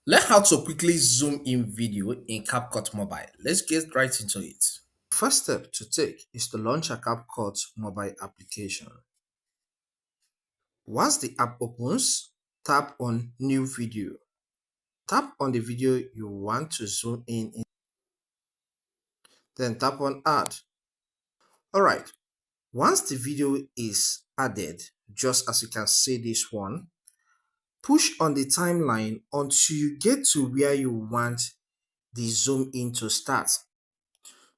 Learn how to quickly zoom in video in CapCut Mobile. Let's get right into it. First step to take is to launch a CapCut mobile application. Once the app opens, tap on New Video. Tap on the video you want to zoom in, then tap on Add. Alright, once the video is added, just as you can see this one, push on the timeline until you get to where you want the zoom in to start.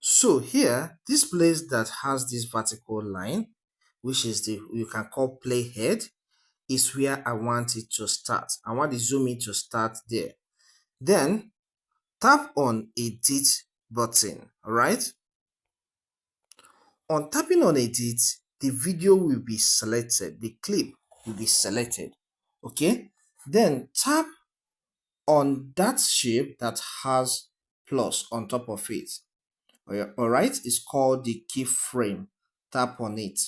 So here, this place that has this vertical line, which is the you can call playhead, is where I want it to start. I want the zoom in to start there. Then tap on Edit button. Alright. On tapping on Edit, the video will be selected. The clip will be selected. Okay. Then tap on that shape that has plus on top of it. Alright, it's called the keyframe. Tap on it.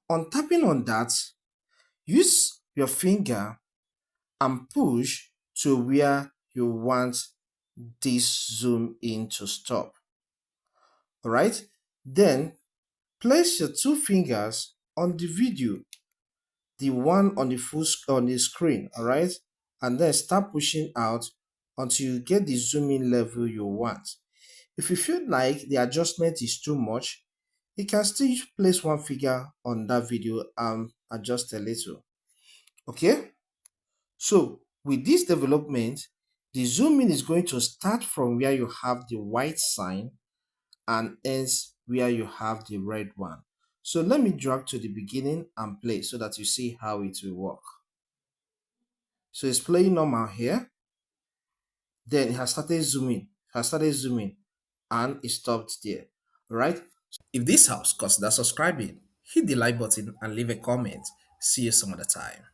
On tapping on that, use your finger and push to where you want this zoom in to stop. Alright, then place your two fingers on the video, the one on the screen, alright, and then start pushing out until you get the zoom in level you want. If you feel like the adjustment is too much, you can still place one finger on that video and adjust a little. Okay? So with this development, the zoom in is going to start from where you have the white sign and ends where you have the red one. So let me drag to the beginning and play so that you see how it will work. So it's playing normal here. Then it has started zooming, and it stopped there. Alright? If this helps, consider subscribing, hit the like button and leave a comment. See you some other time.